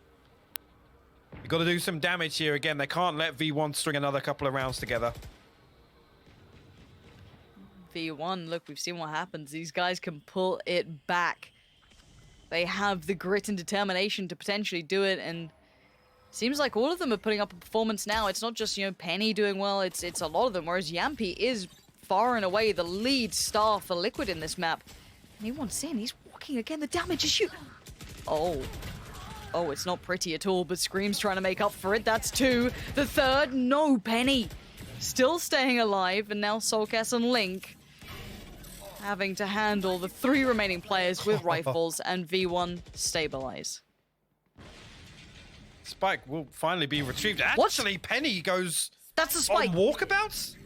you've got to do some damage here again. They can't let V1 string another couple of rounds together. V1, look, we've seen what happens. These guys can pull it back. They have the grit and determination to potentially do it, and seems like all of them are putting up a performance now. It's not just, you know, Penny doing well, it's a lot of them, whereas Yampy is far and away the lead star for Liquid in this map. And he wants in, he's walking again, the damage is shoot. Oh, it's not pretty at all, but Scream's trying to make up for it. That's 2. The third, no, Penny. Still staying alive, and now Soulcast and Link having to handle the 3 remaining players with rifles and V1 stabilize. Spike will finally be retrieved. What? Actually, Penny goes That's the spike. on walkabouts?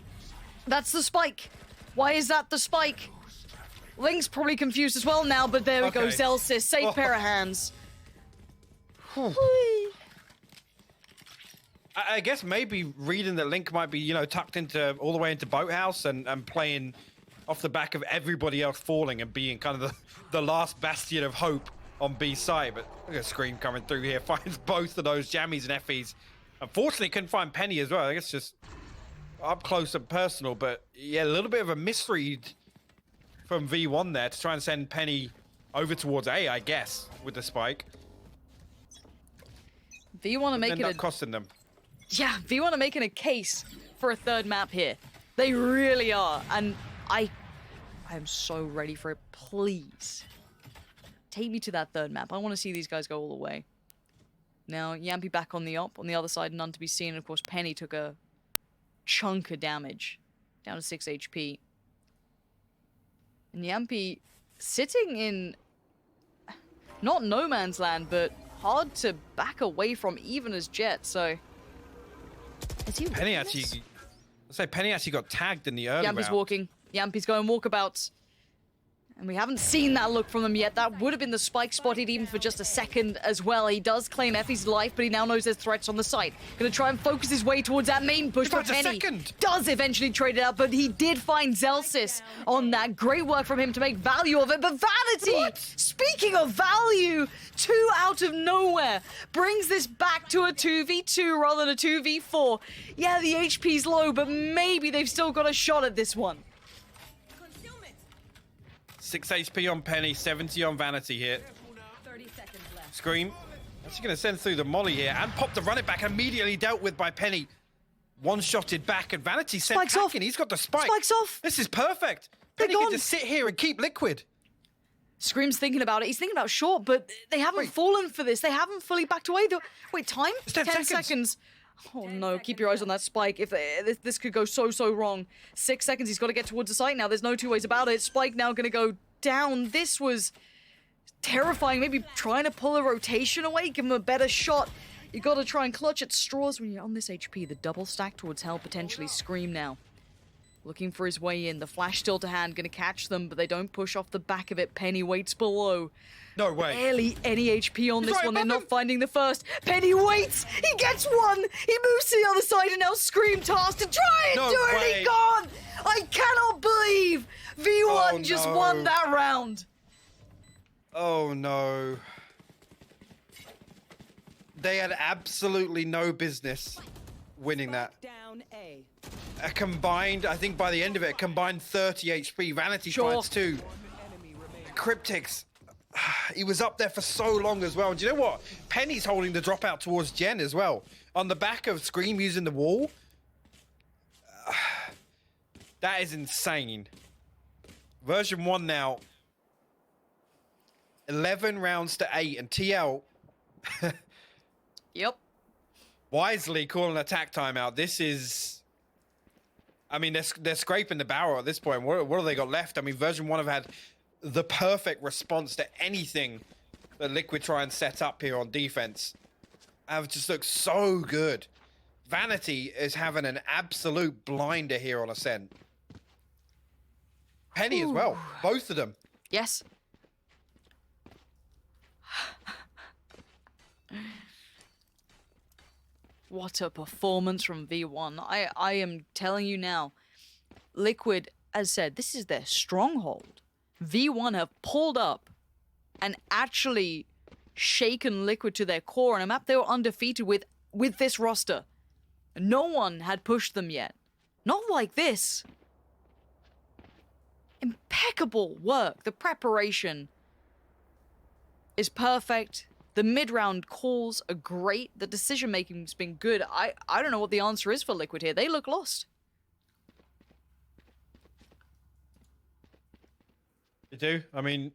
That's the spike. Why is that the spike? Link's probably confused as well now, but there we go. Okay. Zelsis, safe pair of hands. I guess maybe reading that Link might be, you know, tucked into all the way into Boathouse and playing off the back of everybody else falling and being kind of the last bastion of hope on B side. But look at Scream coming through here, finds both of those Jammies and Effies. Unfortunately, couldn't find Penny as well. I guess just up close and personal, but yeah, a little bit of a misread from V1 there to try and send Penny over towards A, I guess, with the spike. V1 are making End a up costing them. Yeah, V1 are making a case for a third map here. They really are, and I am so ready for it. Please take me to that third map. I want to see these guys go all the way. Now Yampy back on the op. On the other side, none to be seen. Of course, Penny took a chunk of damage, down to 6 HP. And Yampy sitting in not no man's land, but hard to back away from even as Jet. So is he Penny winning actually, this? let's say Penny actually got tagged in the early Yampy's round. walking. Yampy's going walkabouts. And we haven't seen that look from them yet. That would have been the spike spotted even for just a second as well. He does claim Effie's life, but he now knows there's threats on the site. Gonna try and focus his way towards that main push, but Penny does eventually trade it out, but he did find Zelsis on that. Great work from him to make value of it, but Vanity, speaking of value, 2 out of nowhere, brings this back to a 2v2 rather than a 2v4. Yeah, the HP's low, but maybe they've still got a shot at this one. 6 HP on Penny, 70 on Vanity here. 30 seconds left. Scream. Actually going to send through the molly here and pop the run it back, immediately dealt with by Penny. One-shotted back, and Vanity sent Spike's packing. off. He's got the spike. Spike's off. This is perfect. They're Penny can gone. just sit here and keep Liquid. Scream's thinking about it. He's thinking about short, but they haven't fallen for this. They haven't fully backed away. Wait, time? It's 10 seconds. Oh no, keep your eyes on that spike. If this could go so wrong. 6 seconds, he's got to get towards the site now. There's no two ways about it. Spike now going to go down. This was terrifying. Maybe trying to pull a rotation away, give him a better shot. You got to try and clutch at straws when you're on this HP. The double stack towards hell, potentially. Scream now. Looking for his way in. The flash still to hand, going to catch them, but they don't push off the back of it. Penny waits below. No way. Barely any HP on He's this right one. They're above not him. finding the first. Penny waits. He gets one. He moves to the other side, and now Scream tasked to try and No do it. way. He gone. I cannot believe V1 Oh, just no. won that round. Oh no. They had absolutely no business winning that. Down A. A combined, I think by the end of it, a combined 30 HP. Vanity Sure. finds 2. Cryptics, he was up there for so long as well. And do you know what? Penny's holding the dropout towards Jen as well. On the back of Scream using the wall. That is insane. Version 1 now. 11 rounds to 8. And TL Yep. wisely calling attack timeout. This is... I mean, they're scraping the barrel at this point. What have they got left? I mean, version 1 have had the perfect response to anything that Liquid try and set up here on defense. Have just looked so good. Vanity is having an absolute blinder here on Ascent. Penny as well. Both of them. Yes. What a performance from V1. I am telling you now, Liquid, as said, this is their stronghold. V1 have pulled up and actually shaken Liquid to their core, and a map they were undefeated with this roster. No one had pushed them yet. Not like this. Impeccable work. The preparation is perfect. The mid-round calls are great. The decision-making's been good. I don't know what the answer is for Liquid here. They look lost. You do? I mean,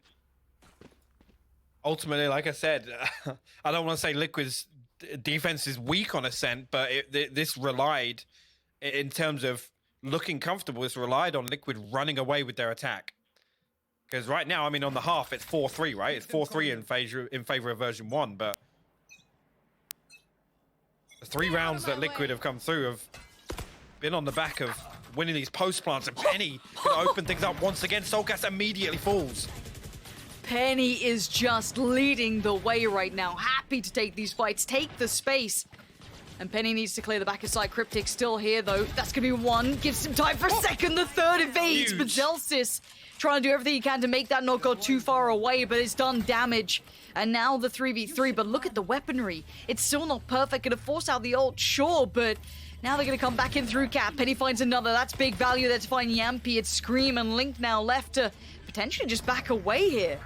ultimately, like I said, I don't want to say Liquid's defense is weak on Ascent, but this relied, in terms of looking comfortable, this relied on Liquid running away with their attack. Because right now, I mean, on the half, it's 4-3, right? It's 4-3 in favor of version 1, but the 3 rounds that Liquid have come through have been on the back of winning these post plants, and Penny gonna open things up once again. Soulcast immediately falls. Penny is just leading the way right now. Happy to take these fights, take the space. And Penny needs to clear the back of side. Cryptic still here, though. That's going to be 1. Gives him time for a second. The 3rd evades. But Zelsis trying to do everything he can to make that not go too far away, but it's done damage. And now the 3v3. But look at the weaponry. It's still not perfect. Going to force out the ult, sure, but now they're going to come back in through Cap. Penny finds another. That's big value there to find Yampy. It's Scream and Link now left to potentially just back away here.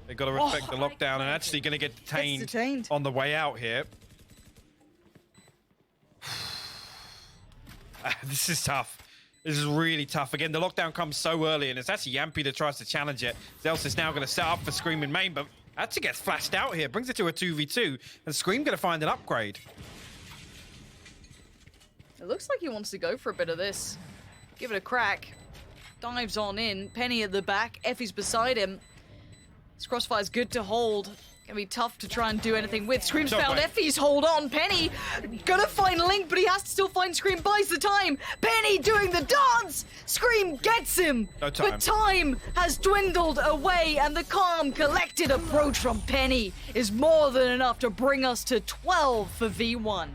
They've got to respect the lockdown and actually going to get detained on the way out here. This is tough. This is really tough. Again, the lockdown comes so early, and it's actually Yampy that tries to challenge it. Zels is now going to set up for Scream in main, but actually gets flashed out here. Brings it to a 2v2, and Scream going to find an upgrade. It looks like he wants to go for a bit of this. Give it a crack. Dives on in. Penny at the back. Effie's beside him. This crossfire's good to hold. Gonna be tough to try and do anything with. Scream's Don't found wait. Effie's, hold on. Penny gonna find Link, but he has to still find Scream, buys the time. Penny doing the dance! Scream gets him! No time. But time has dwindled away, and the calm, collected approach from Penny is more than enough to bring us to 12 for V1.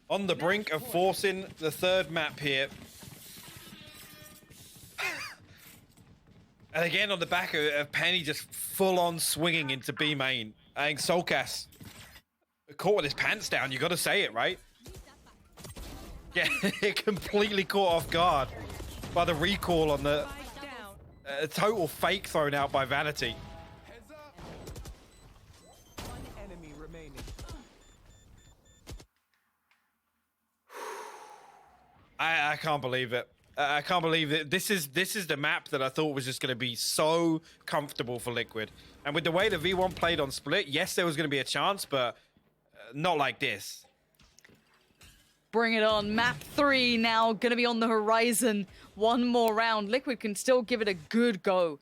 On the brink of forcing the third map here. And again, on the back of Penny just full-on swinging into B main. I think Solcas caught with his pants down. You got to say it, right? Yeah, completely caught off guard by the recall on the total fake thrown out by Vanity. One enemy remaining. I can't believe it. I can't believe it. This is the map that I thought was just going to be so comfortable for Liquid. And with the way the V1 played on Split, yes, there was going to be a chance, but not like this. Bring it on. Map 3 now gonna be on the horizon. One more round. Liquid can still give it a good go.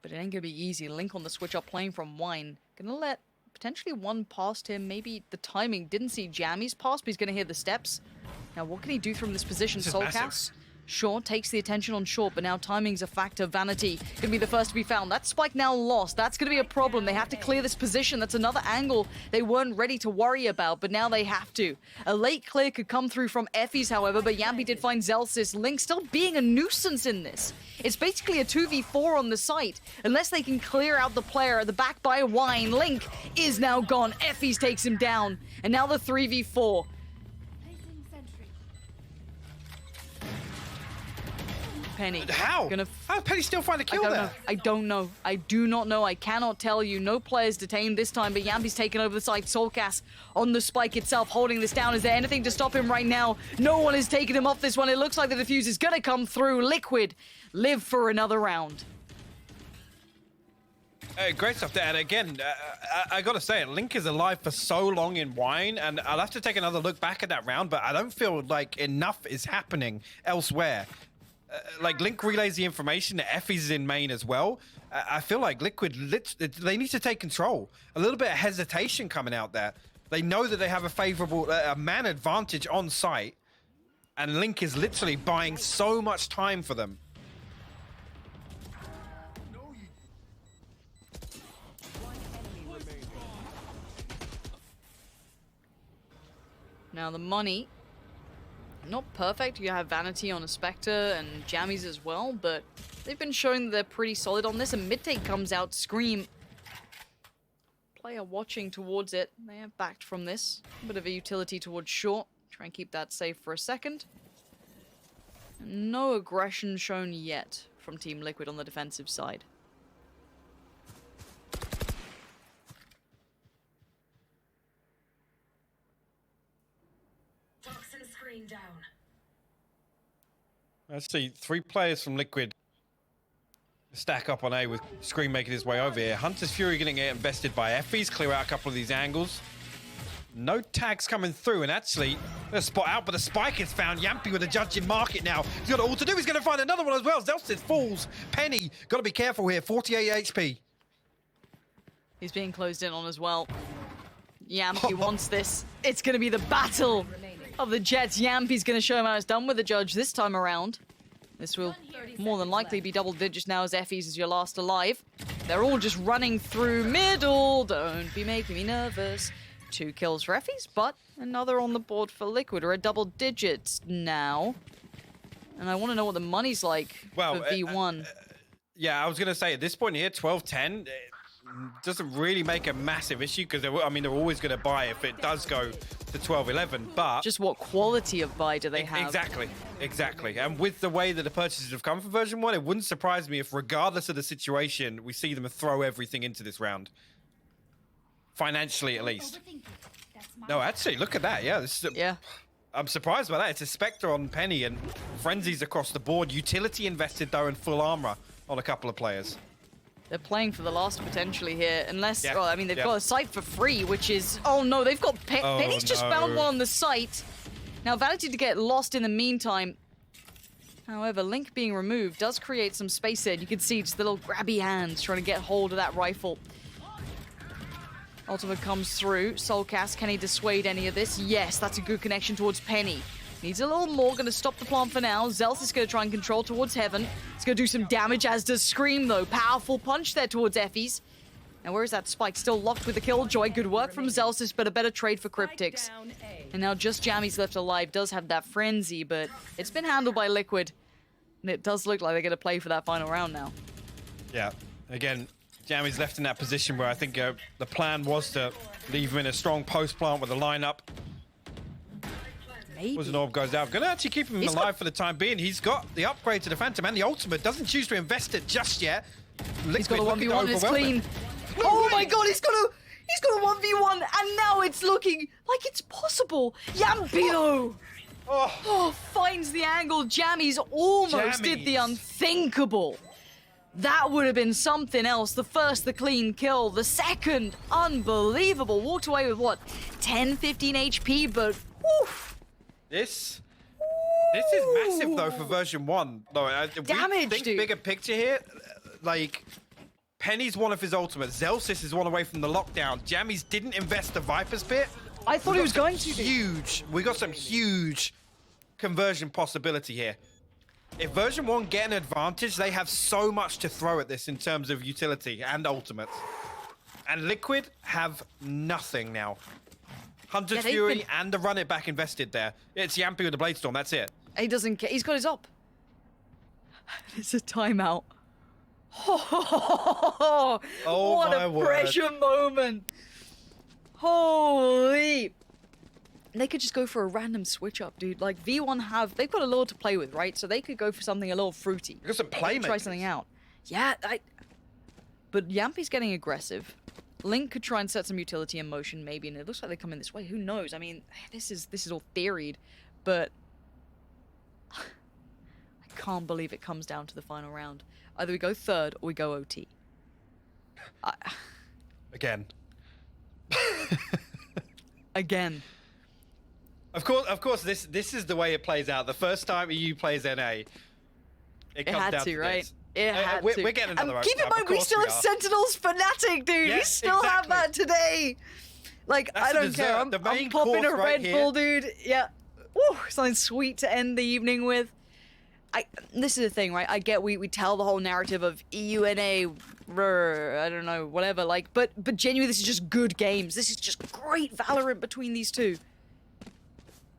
But it ain't gonna be easy. Link on the switch up playing from Wine. Gonna let potentially one past him. Maybe the timing didn't see Jammy's pass, but he's gonna hear the steps. Now, what can he do from this position? This is Soulcast. massive. Short takes the attention on Short, but now timing's a factor. Vanity gonna be the first to be found. That spike now lost. That's gonna be a problem. They have to clear this position. That's another angle they weren't ready to worry about, but now they have to. A late clear could come through from Effie's, however, but Yampi did find Zelsis. Link still being a nuisance in this. It's basically a 2v4 on the site. Unless they can clear out the player at the back by Wine, Link is now gone. Effie's takes him down. And now the 3v4. Penny. How? How did Penny still find a kill there? I don't know. I do not know. I cannot tell you. No players detained this time, but Yampi's taken over the side. Soulcast on the spike itself, holding this down. Is there anything to stop him right now? No one is taking him off this one. It looks like the defuse is going to come through. Liquid live for another round. Great stuff there. And again, I got to say it, Link is alive for so long in Wine, and I'll have to take another look back at that round, but I don't feel like enough is happening elsewhere. Like, Link relays the information that Effie's is in main as well. I feel like Liquid, they need to take control. A little bit of hesitation coming out there. They know that they have a favorable man advantage on site, and Link is literally buying so much time for them. Now the money, not perfect. You have Vanity on a Spectre and Jammies as well, but they've been showing that they're pretty solid on this. And mid-take comes out, Scream. Player watching towards it. They have backed from this. A bit of a utility towards Short. Try and keep that safe for a second. No aggression shown yet from Team Liquid on the defensive side. Toxin screen down. Let's see, 3 players from Liquid stack up on A with Scream making his way over here. Hunter's Fury getting invested by Effie's, clear out a couple of these angles. No tags coming through, and actually, a spot out, but the spike is found. Yampi with a judge in market now. He's got all to do. He's going to find another one as well. Zelsis falls. Penny, got to be careful here. 48 HP. He's being closed in on as well. Yampi wants this. It's going to be the battle of the Jets. Yampi's going to show him how it's done with the judge this time around. This will more than likely be double digits now as Effie's is your last alive. They're all just running through middle. Don't be making me nervous. 2 kills for Effie's, but another on the board for Liquid. We're at double digits now. And I want to know what the money's like for V1. Yeah, I was going to say, at this point here, 12-10 doesn't really make a massive issue because, I mean, they're always going to buy if it does go to 12-11, but... Just what quality of buy do they have? Exactly. And with the way that the purchases have come for version 1, it wouldn't surprise me if, regardless of the situation, we see them throw everything into this round. Financially, at least. No, actually, look at that. Yeah, this is I'm surprised by that. It's a Spectre on Penny and Frenzies across the board. Utility invested, though, in full armor on a couple of players. They're playing for the last potentially here, unless, well, I mean, they've got a site for free, which is, oh no, they've got, Penny's just found one on the site. Now, Vanity to get lost in the meantime. However, Link being removed does create some space there. You can see just the little grabby hands trying to get hold of that rifle. Ultimate comes through. Soulcast, can he dissuade any of this? Yes, that's a good connection towards Penny. Needs a little more, gonna stop the plant for now. Zels is gonna try and control towards Heaven. It's gonna do some damage, as does Scream, though. Powerful punch there towards Effie's. And where is that Spike? Still locked with the Killjoy. Good work from Zelsis, but a better trade for Cryptics. Down A. And now just Jammy's left alive. Does have that Frenzy, but it's been handled by Liquid. And it does look like they're gonna play for that final round now. Yeah, again, Jammy's left in that position where I think the plan was to leave him in a strong post plant with a lineup. Maybe. Was an orb goes out. Gonna actually keep him He's alive got- for the time being. He's got the upgrade to the Phantom and the ultimate. Doesn't choose to invest it just yet. He's got a Liquid looking to 1v1, it's overwhelm clean. him. Oh my god, he's got a 1v1, and now it's looking like it's possible. Yampino! Oh, finds the angle. Jammy's almost did the Jammies. unthinkable. That would have been something else. The first, the clean kill. The second, unbelievable. Walked away with what? 10, 15 HP, but woof. This is massive though for version 1. Though, Damage, think dude. bigger picture here. Like, Penny's one of his ultimates. Zelsis is one away from the lockdown. Jammies didn't invest the Viper's Pit. I thought he was going to. Huge. We got some huge conversion possibility here. If version 1 get an advantage, they have so much to throw at this in terms of utility and ultimates. And Liquid have nothing now. Hunter's Yeah, they've Fury been- and the run it back invested there. It's Yampy with the Blade Storm, that's it. He doesn't care. He's got his op. It's a timeout. Oh, what my a word. pressure moment. Holy. They could just go for a random switch up, dude. Like, V1 they've got a lot to play with, right? So they could go for something a little fruity. We've got some Try playmakers. something out. Yeah, but Yampy's getting aggressive. Link could try and set some utility in motion, maybe, and it looks like they come in this way. Who knows? I mean, this is all theoried, but I can't believe it comes down to the final round. Either we go third or we go OT. Again. Again. Of course, this is the way it plays out. The first time EU plays NA, it comes had down to, to right? this. It had we're, to. we're getting another And keep in overtime, mind, of we course still have are. Sentinels Fanatic, dude. Yeah, we still have exactly. that today. Like, That's I the don't care. dessert, I'm the main popping a course right Red Bull, dude. Yeah. Woo, something sweet to end the evening with. This is the thing, right? I get we tell the whole narrative of EUNA, I don't know, whatever. Like, but genuinely, this is just good games. This is just great Valorant between these two.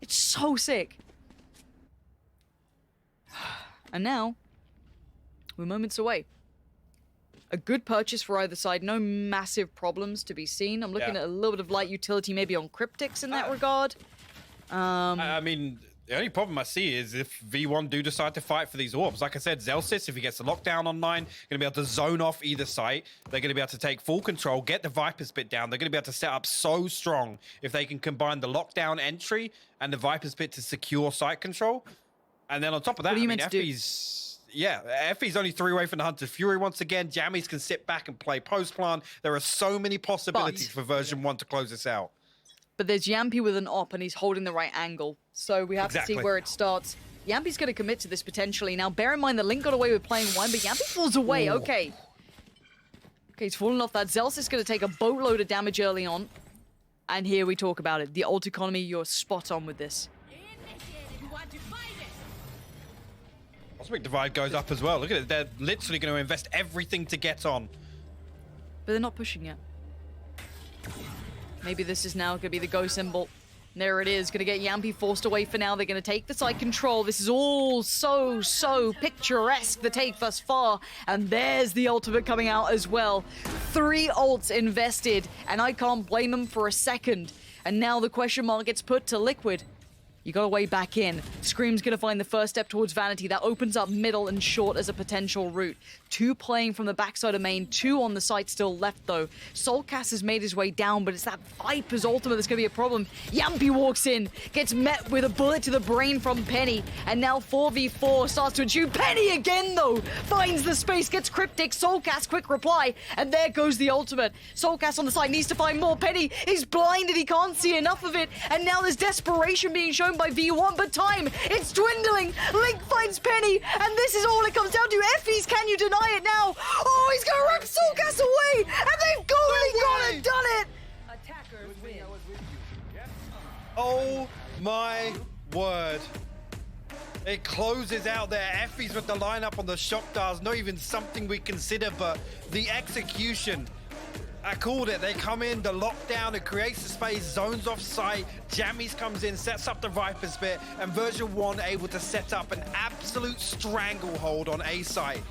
It's so sick. And now, we're moments away. A good purchase for either side. No massive problems to be seen. I'm looking Yeah. at a little bit of light utility maybe on Cryptics in that regard. I mean, the only problem I see is if V1 do decide to fight for these orbs. Like I said, Zelsis, if he gets the lockdown online, going to be able to zone off either site. They're going to be able to take full control, get the Viper's Pit down. They're going to be able to set up so strong if they can combine the lockdown entry and the Viper's Pit to secure site control. And then on top of that, What are you I mean, meant to do? Effie's only 3 away from the Hunter's Fury once again. Jammies can sit back and play post plan. There are so many possibilities for version 1 to close this out. But there's Yampy with an op, and he's holding the right angle. So we have to see Exactly. where it starts. Yampy's going to commit to this potentially. Now, bear in mind that Link got away with playing one, but Yampy falls away. Ooh. Okay, he's falling off that. Zels is going to take a boatload of damage early on. And here we talk about it. The ult economy, you're spot on with this. Cosmic Divide goes up as well. Look at it. They're literally going to invest everything to get on. But they're not pushing yet. Maybe this is now going to be the go symbol. There it is. Going to get Yampy forced away for now. They're going to take the side control. This is all so picturesque, the take thus far. And there's the ultimate coming out as well. 3 ults invested, and I can't blame them for a second. And now the question mark gets put to Liquid. You got a way back in. Scream's gonna find the first step towards Vanity. That opens up middle and short as a potential route. 2 playing from the backside of main, 2 on the site still left though. Soulcast has made his way down, but it's that Viper's ultimate that's gonna be a problem. Yampy walks in, gets met with a bullet to the brain from Penny, and now 4v4 starts to ensue. Penny again though! Finds the space, gets Cryptic, Soulcast quick reply, and there goes the ultimate. Soulcast on the side needs to find more. Penny is blinded, he can't see enough of it, and now there's desperation being shown by V1, but time, it's dwindling. Link finds Penny, and this is all it comes down to. Effie's, can you deny it now? Oh, he's gonna rip Soulcast away, and they've gone and done it. Attackers win. Oh my word. It closes out there. Effie's with the lineup on the shock darts. Not even something we consider, but the execution. I called it. They come in, the lockdown, it creates the space, zones off site. Jammies comes in, sets up the Viper's bit, and version 1 able to set up an absolute stranglehold on A site.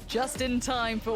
Just in time for